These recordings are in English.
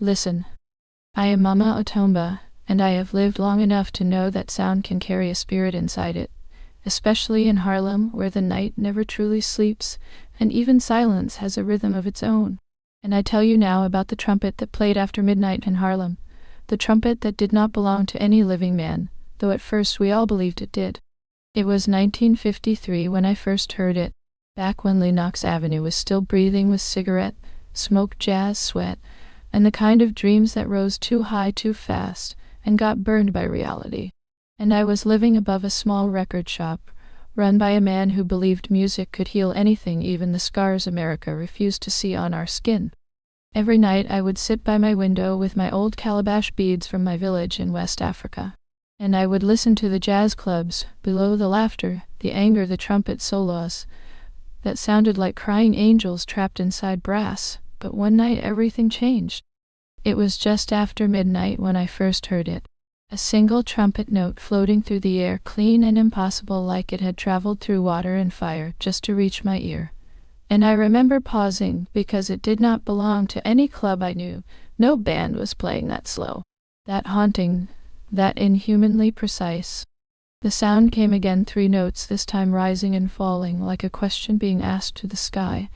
Listen. I am Mama Otomba, and I have lived long enough to know that sound can carry a spirit inside it, especially in Harlem, where the night never truly sleeps, and even silence has a rhythm of its own. And I tell you now about the trumpet that played after midnight in Harlem, the trumpet that did not belong to any living man, though at first we all believed it did. It was 1953 when I first heard it, back when Lenox Avenue was still breathing with cigarette, smoke, jazz, sweat, and the kind of dreams that rose too high too fast and got burned by reality. And I was living above a small record shop, run by a man who believed music could heal anything, even the scars America refused to see on our skin. Every night I would sit by my window with my old calabash beads from my village in West Africa, and I would listen to the jazz clubs, below the laughter, the anger, the trumpet solos, that sounded like crying angels trapped inside brass. But one night everything changed. It was just after midnight when I first heard it. A single trumpet note floating through the air, clean and impossible, like it had traveled through water and fire just to reach my ear. And I remember pausing, because it did not belong to any club I knew. No band was playing that slow, that haunting, that inhumanly precise. The sound came again, 3 notes, this time rising and falling, like a question being asked to the sky,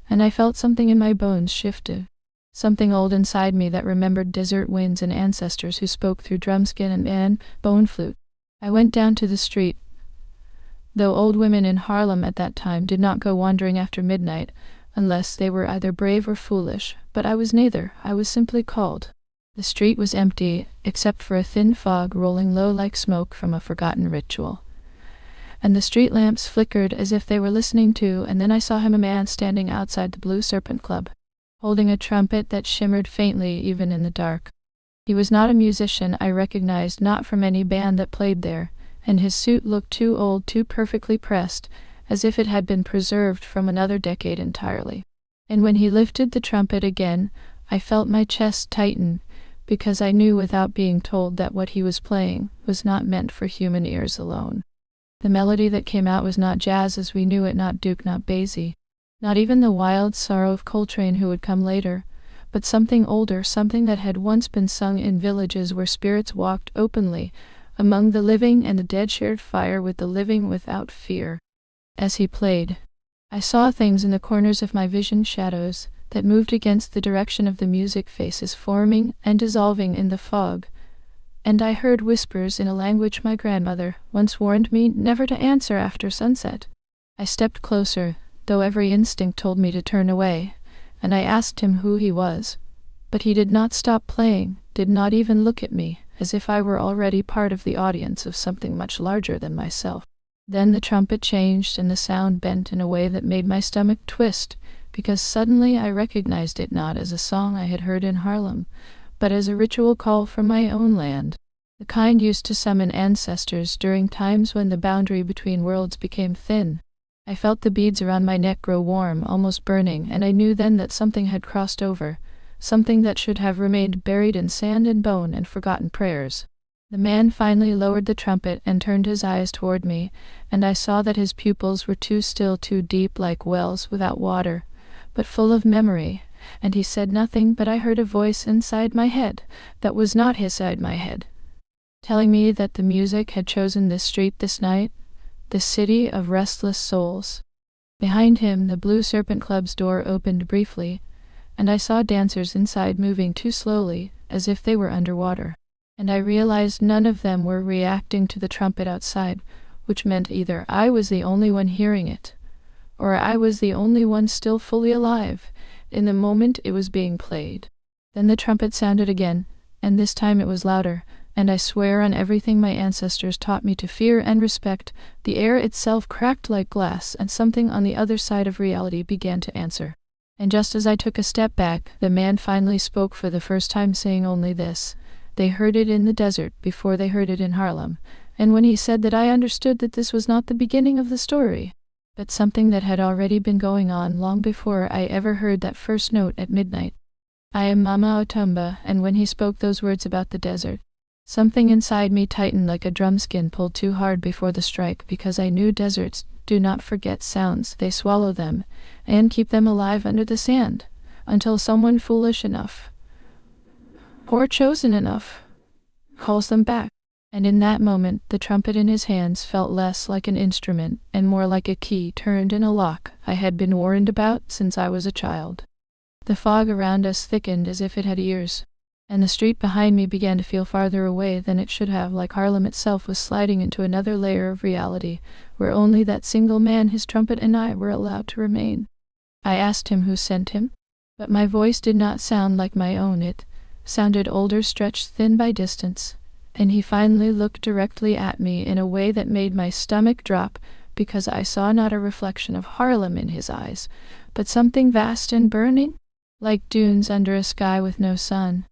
and I felt something in my bones shifted. Something old inside me that remembered desert winds and ancestors who spoke through drumskin and bone flute. I went down to the street. Though old women in Harlem at that time did not go wandering after midnight, unless they were either brave or foolish, but I was neither. I was simply called. The street was empty, except for a thin fog rolling low like smoke from a forgotten ritual. And the street lamps flickered as if they were listening too, and then I saw him, a man standing outside the Blue Serpent Club, holding a trumpet that shimmered faintly even in the dark. He was not a musician I recognized, not from any band that played there, and his suit looked too old, too perfectly pressed, as if it had been preserved from another decade entirely. And when he lifted the trumpet again, I felt my chest tighten, because I knew without being told that what he was playing was not meant for human ears alone. The melody that came out was not jazz as we knew it, not Duke, not Basie, not even the wild sorrow of Coltrane who would come later, but something older, something that had once been sung in villages where spirits walked openly among the living, and the dead shared fire with the living without fear. As he played, I saw things in the corners of my vision, shadows that moved against the direction of the music, faces forming and dissolving in the fog, and I heard whispers in a language my grandmother once warned me never to answer after sunset. I stepped closer, though every instinct told me to turn away, and I asked him who he was. But he did not stop playing, did not even look at me, as if I were already part of the audience of something much larger than myself. Then the trumpet changed, and the sound bent in a way that made my stomach twist, because suddenly I recognized it not as a song I had heard in Harlem, but as a ritual call from my own land, the kind used to summon ancestors during times when the boundary between worlds became thin. I felt the beads around my neck grow warm, almost burning, and I knew then that something had crossed over, something that should have remained buried in sand and bone and forgotten prayers. The man finally lowered the trumpet and turned his eyes toward me, and I saw that his pupils were too still, too deep, like wells without water, but full of memory, and he said nothing, but I heard a voice inside my head that was not inside my head, telling me that the music had chosen this street this night, this city of restless souls. Behind him, the Blue Serpent Club's door opened briefly, and I saw dancers inside moving too slowly, as if they were underwater. And I realized none of them were reacting to the trumpet outside, which meant either I was the only one hearing it, or I was the only one still fully alive in the moment it was being played. Then the trumpet sounded again, and this time it was louder, and I swear on everything my ancestors taught me to fear and respect, the air itself cracked like glass, and something on the other side of reality began to answer. And just as I took a step back, the man finally spoke for the first time, saying only this: they heard it in the desert before they heard it in Harlem, and when he said that, I understood that this was not the beginning of the story, but something that had already been going on long before I ever heard that first note at midnight. I am Mama Otomba, and when he spoke those words about the desert, something inside me tightened like a drumskin pulled too hard before the strike, because I knew deserts do not forget sounds, they swallow them, and keep them alive under the sand, until someone foolish enough or chosen enough, calls them back. And in that moment, the trumpet in his hands felt less like an instrument and more like a key turned in a lock I had been warned about since I was a child. The fog around us thickened as if it had ears, and the street behind me began to feel farther away than it should have, like Harlem itself was sliding into another layer of reality, where only that single man, his trumpet, and I were allowed to remain. I asked him who sent him, but my voice did not sound like my own. It sounded older, stretched thin by distance, and he finally looked directly at me in a way that made my stomach drop, because I saw not a reflection of Harlem in his eyes, but something vast and burning, like dunes under a sky with no sun.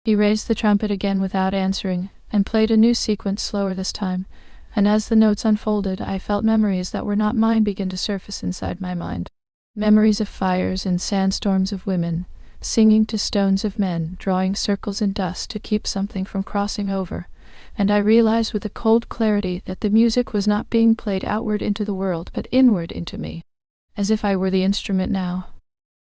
He raised the trumpet again without answering, and played a new sequence, slower this time, and as the notes unfolded, I felt memories that were not mine begin to surface inside my mind. Memories of fires and sandstorms of women, singing to stones of men, drawing circles in dust to keep something from crossing over, and I realized with a cold clarity that the music was not being played outward into the world, but inward into me, as if I were the instrument now.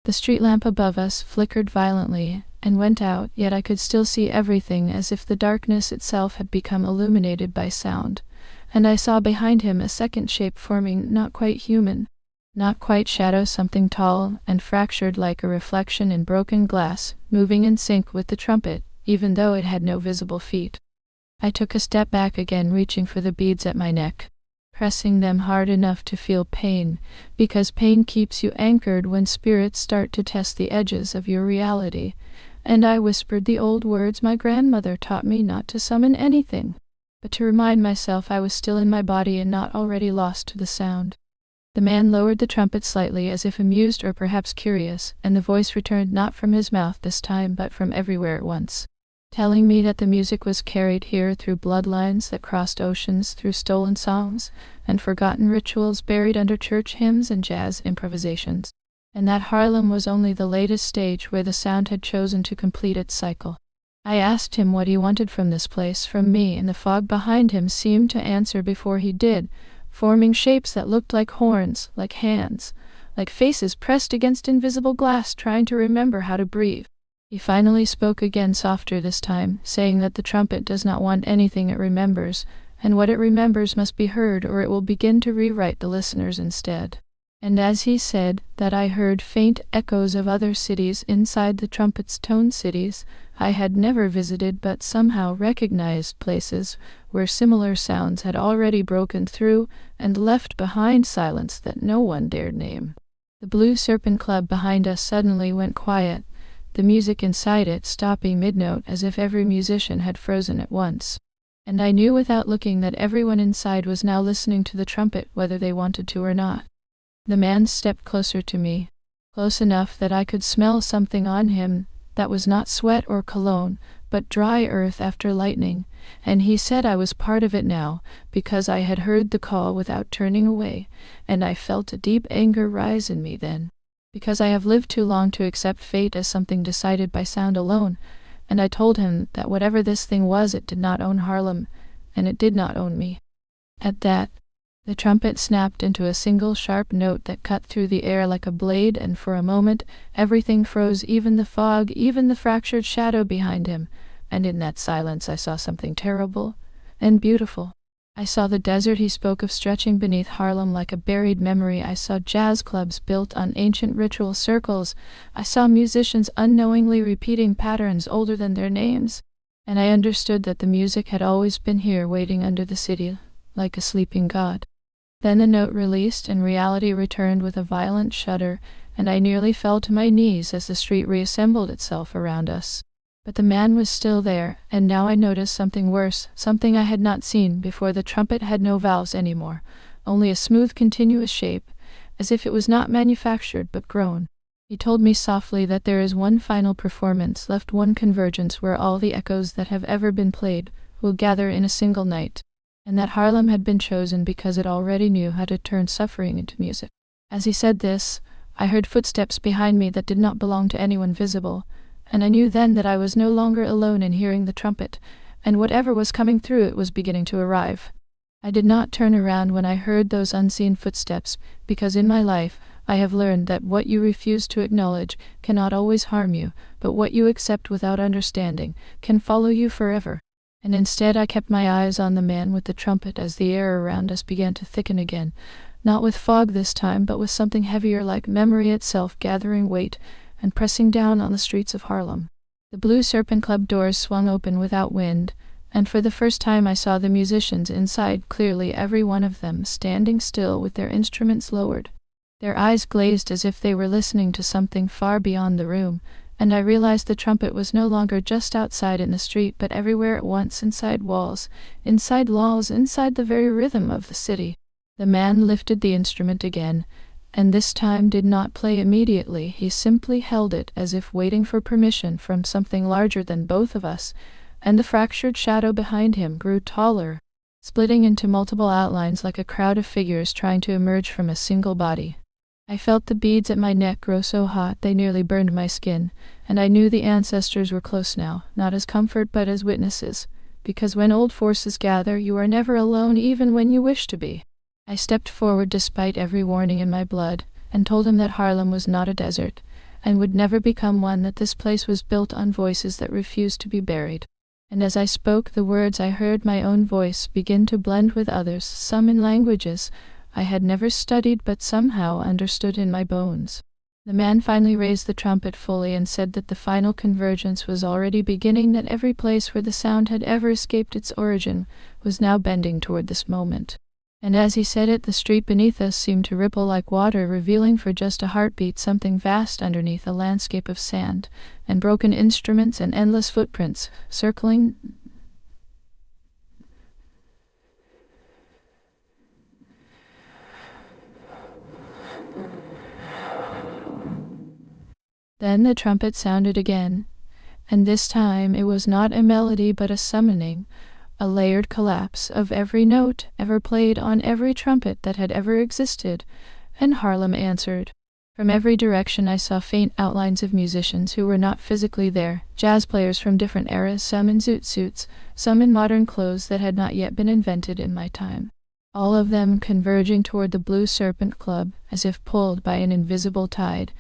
The street lamp above us flickered violently and went out, yet I could still see everything, as if the darkness itself had become illuminated by sound, and I saw behind him a second shape forming, not quite human, not quite shadow, something tall and fractured like a reflection in broken glass, moving in sync with the trumpet, even though it had no visible feet. I took a step back again, reaching for the beads at my neck, pressing them hard enough to feel pain, because pain keeps you anchored when spirits start to test the edges of your reality, and I whispered the old words my grandmother taught me, not to summon anything, but to remind myself I was still in my body and not already lost to the sound. The man lowered the trumpet slightly, as if amused or perhaps curious, and the voice returned, not from his mouth this time but from everywhere at once, telling me that the music was carried here through bloodlines that crossed oceans, through stolen songs and forgotten rituals buried under church hymns and jazz improvisations, and that Harlem was only the latest stage where the sound had chosen to complete its cycle. I asked him what he wanted from this place, from me, and the fog behind him seemed to answer before he did, forming shapes that looked like horns, like hands, like faces pressed against invisible glass, trying to remember how to breathe. He finally spoke again, softer this time, saying that the trumpet does not want anything it remembers, and what it remembers must be heard, or it will begin to rewrite the listeners instead. And as he said that, I heard faint echoes of other cities inside the trumpet's tone, cities I had never visited but somehow recognized, places where similar sounds had already broken through and left behind silence that no one dared name. The Blue Serpent Club behind us suddenly went quiet, the music inside it stopping mid-note, as if every musician had frozen at once. And I knew without looking that everyone inside was now listening to the trumpet, whether they wanted to or not. The man stepped closer to me, close enough that I could smell something on him that was not sweat or cologne, but dry earth after lightning, and he said I was part of it now, because I had heard the call without turning away, and I felt a deep anger rise in me then, because I have lived too long to accept fate as something decided by sound alone, and I told him that whatever this thing was, it did not own Harlem, and it did not own me. At that, the trumpet snapped into a single sharp note that cut through the air like a blade, and for a moment everything froze, even the fog, even the fractured shadow behind him, and in that silence I saw something terrible and beautiful. I saw the desert he spoke of stretching beneath Harlem like a buried memory. I saw jazz clubs built on ancient ritual circles. I saw musicians unknowingly repeating patterns older than their names, and I understood that the music had always been here, waiting under the city, like a sleeping god. Then the note released, and reality returned with a violent shudder, and I nearly fell to my knees as the street reassembled itself around us. But the man was still there, and now I noticed something worse, something I had not seen before. The trumpet had no valves anymore, only a smooth, continuous shape, as if it was not manufactured but grown. He told me softly that there is one final performance left, one convergence where all the echoes that have ever been played will gather in a single night, and that Harlem had been chosen because it already knew how to turn suffering into music. As he said this, I heard footsteps behind me that did not belong to anyone visible, and I knew then that I was no longer alone in hearing the trumpet, and whatever was coming through it was beginning to arrive. I did not turn around when I heard those unseen footsteps, because in my life I have learned that what you refuse to acknowledge cannot always harm you, but what you accept without understanding can follow you forever. And instead I kept my eyes on the man with the trumpet as the air around us began to thicken again, not with fog this time, but with something heavier like memory itself gathering weight and pressing down on the streets of Harlem. The Blue Serpent Club doors swung open without wind, and for the first time I saw the musicians inside clearly, every one of them standing still with their instruments lowered. Their eyes glazed as if they were listening to something far beyond the room, and I realized the trumpet was no longer just outside in the street, but everywhere at once, inside walls, inside the very rhythm of the city. The man lifted the instrument again, and this time did not play immediately. He simply held it as if waiting for permission from something larger than both of us, and the fractured shadow behind him grew taller, splitting into multiple outlines like a crowd of figures trying to emerge from a single body. I felt the beads at my neck grow so hot they nearly burned my skin, and I knew the ancestors were close now, not as comfort but as witnesses, because when old forces gather, you are never alone even when you wish to be. I stepped forward despite every warning in my blood, and told him that Harlem was not a desert, and would never become one, that this place was built on voices that refused to be buried. And as I spoke the words, I heard my own voice begin to blend with others, some in languages I had never studied but somehow understood in my bones. The man finally raised the trumpet fully and said that the final convergence was already beginning, that every place where the sound had ever escaped its origin was now bending toward this moment. And as he said it, the street beneath us seemed to ripple like water, revealing for just a heartbeat something vast underneath a landscape of sand, and broken instruments and endless footprints, circling. Then the trumpet sounded again, and this time it was not a melody but a summoning, a layered collapse of every note ever played on every trumpet that had ever existed, and Harlem answered. From every direction I saw faint outlines of musicians who were not physically there, jazz players from different eras, some in zoot suits, some in modern clothes that had not yet been invented in my time. All of them converging toward the Blue Serpent Club as if pulled by an invisible tide,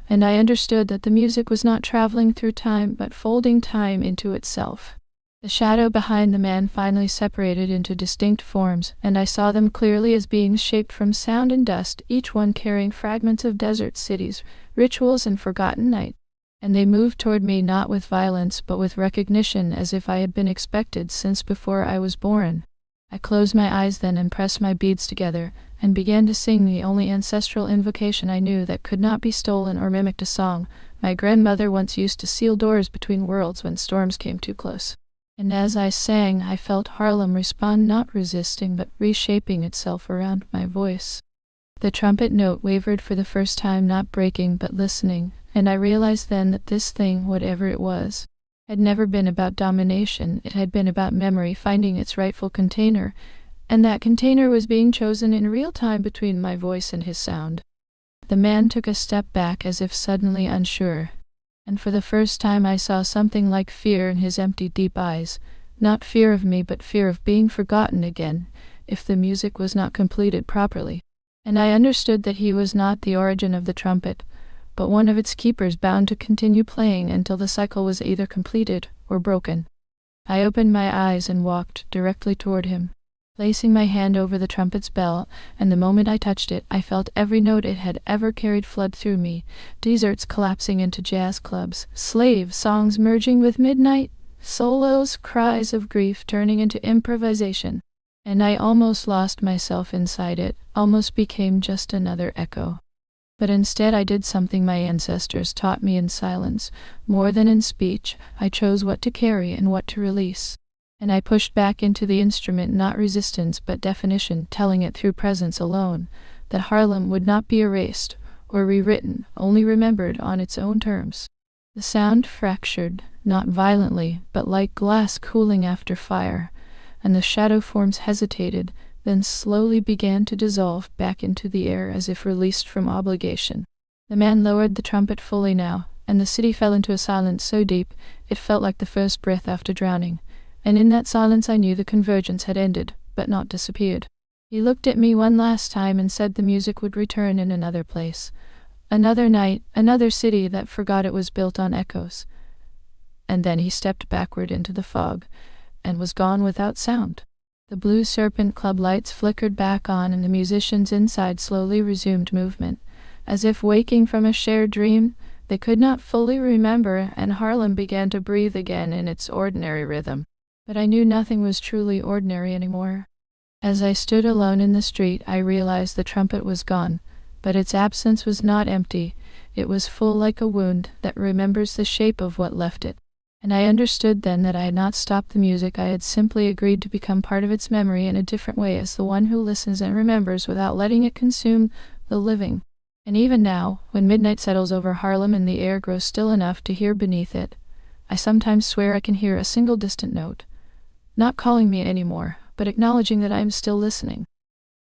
and I understood that the music was not traveling through time but folding time into itself. The shadow behind the man finally separated into distinct forms, and I saw them clearly as beings shaped from sound and dust, each one carrying fragments of desert cities, rituals, and forgotten night. And they moved toward me not with violence but with recognition, as if I had been expected since before I was born. I closed my eyes then and pressed my beads together, and began to sing the only ancestral invocation I knew that could not be stolen or mimicked, a song my grandmother once used to seal doors between worlds when storms came too close. And as I sang, I felt Harlem respond, not resisting but reshaping itself around my voice. The trumpet note wavered for the first time, not breaking but listening, and I realized then that this thing, whatever it was, had never been about domination. It had been about memory finding its rightful container, and that container was being chosen in real time between my voice and his sound. The man took a step back as if suddenly unsure, and for the first time I saw something like fear in his empty, deep eyes, not fear of me but fear of being forgotten again if the music was not completed properly. And I understood that he was not the origin of the trumpet, but one of its keepers, bound to continue playing until the cycle was either completed or broken. I opened my eyes and walked directly toward him, placing my hand over the trumpet's bell, and the moment I touched it, I felt every note it had ever carried flood through me, deserts collapsing into jazz clubs, slave songs merging with midnight solos, cries of grief turning into improvisation, and I almost lost myself inside it, almost became just another echo. But instead I did something my ancestors taught me in silence. More than in speech, I chose what to carry and what to release. And I pushed back into the instrument not resistance but definition, telling it through presence alone that Harlem would not be erased or rewritten, only remembered on its own terms. The sound fractured, not violently, but like glass cooling after fire, and the shadow forms hesitated, then slowly began to dissolve back into the air as if released from obligation. The man lowered the trumpet fully now, and the city fell into a silence so deep it felt like the first breath after drowning, and in that silence I knew the convergence had ended, but not disappeared. He looked at me one last time and said the music would return in another place, another night, another city that forgot it was built on echoes. And then he stepped backward into the fog, and was gone without sound. The Blue Serpent Club lights flickered back on, and the musicians inside slowly resumed movement, as if waking from a shared dream they could not fully remember, and Harlem began to breathe again in its ordinary rhythm. But I knew nothing was truly ordinary anymore. As I stood alone in the street, I realized the trumpet was gone, but its absence was not empty. It was full, like a wound that remembers the shape of what left it. And I understood then that I had not stopped the music, I had simply agreed to become part of its memory in a different way, as the one who listens and remembers without letting it consume the living. And even now, when midnight settles over Harlem and the air grows still enough to hear beneath it, I sometimes swear I can hear a single distant note, not calling me anymore, but acknowledging that I am still listening.